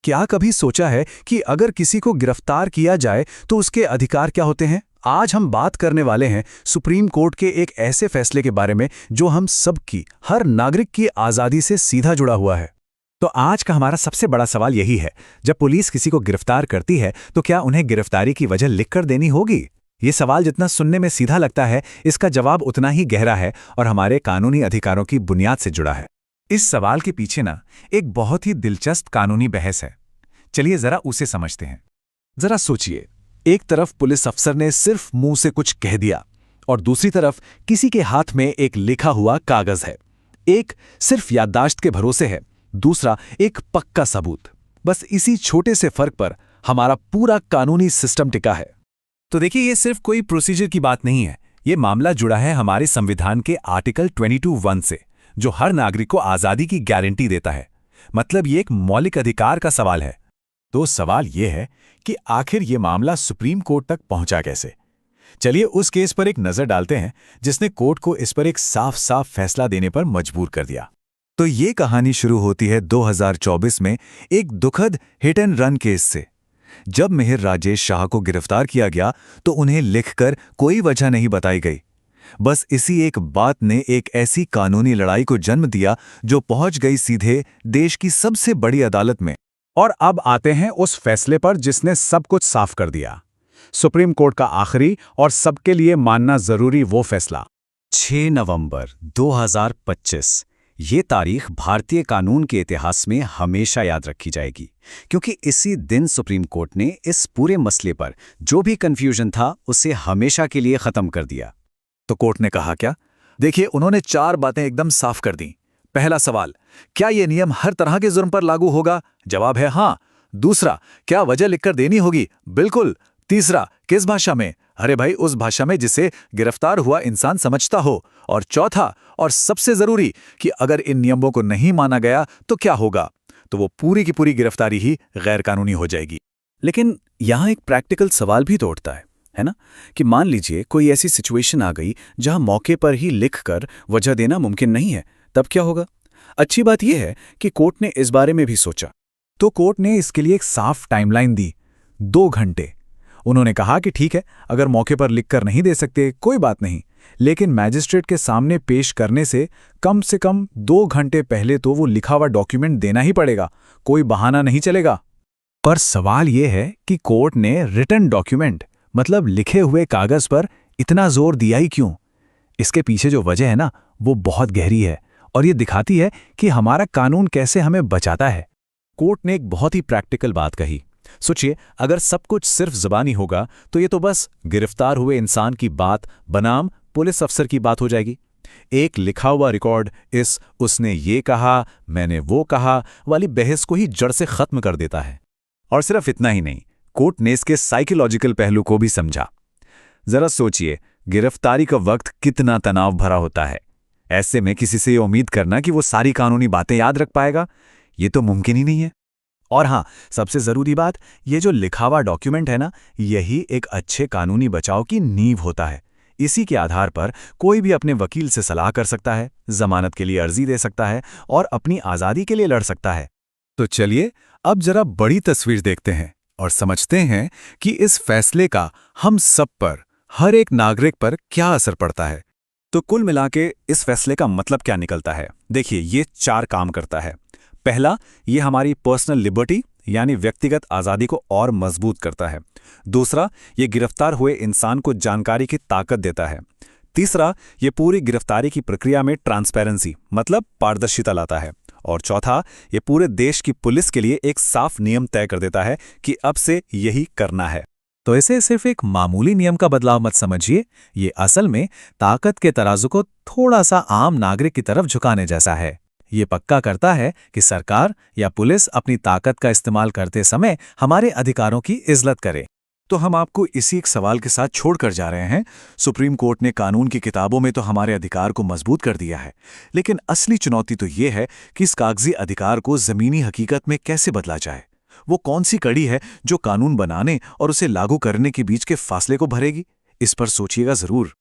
क्या कभी सोचा है कि अगर किसी को गिरफ्तार किया जाए तो उसके अधिकार क्या होते हैं? आज हम बात करने वाले हैं सुप्रीम कोर्ट के एक ऐसे फैसले के बारे में जो हम सबकी, हर नागरिक की आज़ादी से सीधा जुड़ा हुआ है। तो आज का हमारा सबसे बड़ा सवाल यही है, जब पुलिस किसी को गिरफ्तार करती है तो क्या उन्हें गिरफ्तारी की वजह लिखकर देनी होगी? ये सवाल जितना सुनने में सीधा लगता है, इसका जवाब उतना ही गहरा है और हमारे कानूनी अधिकारों की बुनियाद से जुड़ा है। इस सवाल के पीछे ना एक बहुत ही दिलचस्प कानूनी बहस है। चलिए जरा उसे समझते हैं। जरा सोचिए, एक तरफ पुलिस अफसर ने सिर्फ मुंह से कुछ कह दिया और दूसरी तरफ किसी के हाथ में एक लिखा हुआ कागज है। एक सिर्फ याददाश्त के भरोसे है, दूसरा एक पक्का सबूत। बस इसी छोटे से फर्क पर हमारा पूरा कानूनी सिस्टम टिका है। तो देखिए, ये सिर्फ कोई प्रोसीजर की बात नहीं है। ये मामला जुड़ा है हमारे संविधान के आर्टिकल 22(1) से, जो हर नागरिक को आज़ादी की गारंटी देता है। मतलब ये एक मौलिक अधिकार का सवाल है। तो सवाल ये है कि आखिर ये मामला सुप्रीम कोर्ट तक पहुंचा कैसे? चलिए उस केस पर एक नज़र डालते हैं जिसने कोर्ट को इस पर एक साफ साफ फैसला देने पर मजबूर कर दिया। तो ये कहानी शुरू होती है 2024 में एक दुखद हिट एंड रन केस से। जब मिहिर राजेश शाह को गिरफ्तार किया गया तो उन्हें लिखकर कोई वजह नहीं बताई गई। बस इसी एक बात ने एक ऐसी कानूनी लड़ाई को जन्म दिया जो पहुंच गई सीधे देश की सबसे बड़ी अदालत में। और अब आते हैं उस फैसले पर जिसने सब कुछ साफ कर दिया। सुप्रीम कोर्ट का आखिरी और सबके लिए मानना जरूरी वो फैसला। 6 नवंबर 2025। ये तारीख भारतीय कानून के इतिहास में हमेशा याद रखी जाएगी, क्योंकि इसी दिन सुप्रीम कोर्ट ने इस पूरे मसले पर जो भी कंफ्यूजन था उसे हमेशा के लिए खत्म कर दिया। तो कोर्ट ने कहा क्या? देखिए, उन्होंने 4 बातें एकदम साफ कर दी। पहला सवाल, क्या यह नियम हर तरह के जुर्म पर लागू होगा? जवाब है हाँ। दूसरा, क्या वजह लिखकर देनी होगी? बिल्कुल। तीसरा, किस भाषा में? अरे भाई, उस भाषा में जिसे गिरफ्तार हुआ इंसान समझता हो। और चौथा और सबसे जरूरी, कि अगर इन नियमों को नहीं माना गया तो क्या होगा? तो वो पूरी की पूरी गिरफ्तारी ही गैर कानूनी हो जाएगी। लेकिन यहाँ एक प्रैक्टिकल सवाल भी तो उठता है ना, कि मान लीजिए कोई ऐसी सिचुएशन आ गई जहां मौके पर ही लिखकर वजह देना मुमकिन नहीं है, तब क्या होगा? अच्छी बात यह है कि कोर्ट ने इस बारे में भी सोचा। तो कोर्ट ने इसके लिए एक साफ टाइमलाइन दी, 2 घंटे। उन्होंने कहा कि ठीक है, अगर मौके पर लिखकर नहीं दे सकते कोई बात नहीं, लेकिन मैजिस्ट्रेट के सामने पेश करने से कम 2 घंटे पहले तो वो लिखा हुआ डॉक्यूमेंट देना ही पड़ेगा, कोई बहाना नहीं चलेगा। पर सवाल यह है कि कोर्ट ने रिटन डॉक्यूमेंट, मतलब लिखे हुए कागज पर इतना जोर दिया ही क्यों? इसके पीछे जो वजह है ना, वो बहुत गहरी है और ये दिखाती है कि हमारा कानून कैसे हमें बचाता है। कोर्ट ने एक बहुत ही प्रैक्टिकल बात कही। सोचिए, अगर सब कुछ सिर्फ ज़बानी होगा तो ये तो बस गिरफ्तार हुए इंसान की बात बनाम पुलिस अफसर की बात हो जाएगी। एक लिखा हुआ रिकॉर्ड इस उसने ये कहा, मैंने वो कहा वाली बहस को ही जड़ से खत्म कर देता है। और सिर्फ इतना ही नहीं, कोर्ट ने इसके साइकोलॉजिकल पहलू को भी समझा। जरा सोचिए, गिरफ्तारी का वक्त कितना तनाव भरा होता है। ऐसे में किसी से ये उम्मीद करना कि वो सारी कानूनी बातें याद रख पाएगा, ये तो मुमकिन ही नहीं है। और हाँ, सबसे ज़रूरी बात, ये जो लिखा हुआ डॉक्यूमेंट है ना, यही एक अच्छे कानूनी बचाव की नींव होता है। इसी के आधार पर कोई भी अपने वकील से सलाह कर सकता है, जमानत के लिए अर्जी दे सकता है और अपनी आज़ादी के लिए लड़ सकता है। तो चलिए अब जरा बड़ी तस्वीर देखते हैं और समझते हैं कि इस फैसले का हम सब पर, हर एक नागरिक पर क्या असर पड़ता है। तो कुल मिलाके इस फैसले का मतलब क्या निकलता है? देखिए, ये 4 काम करता है। पहला, ये हमारी पर्सनल लिबर्टी यानी व्यक्तिगत आज़ादी को और मजबूत करता है। दूसरा, ये गिरफ्तार हुए इंसान को जानकारी की ताकत देता है। तीसरा, ये पूरी गिरफ्तारी की प्रक्रिया में ट्रांसपेरेंसी मतलब पारदर्शिता लाता है। और चौथा, ये पूरे देश की पुलिस के लिए एक साफ नियम तय कर देता है कि अब से यही करना है। तो इसे सिर्फ एक मामूली नियम का बदलाव मत समझिए, ये असल में ताकत के तराजू को थोड़ा सा आम नागरिक की तरफ झुकाने जैसा है। ये पक्का करता है कि सरकार या पुलिस अपनी ताकत का इस्तेमाल करते समय हमारे अधिकारों की इज्जत करे। तो हम आपको इसी एक सवाल के साथ छोड़कर जा रहे हैं। सुप्रीम कोर्ट ने कानून की किताबों में तो हमारे अधिकार को मजबूत कर दिया है, लेकिन असली चुनौती तो ये है कि इस कागजी अधिकार को ज़मीनी हकीकत में कैसे बदला जाए। वो कौन सी कड़ी है जो कानून बनाने और उसे लागू करने के बीच के फासले को भरेगी? इस पर सोचिएगा ज़रूर।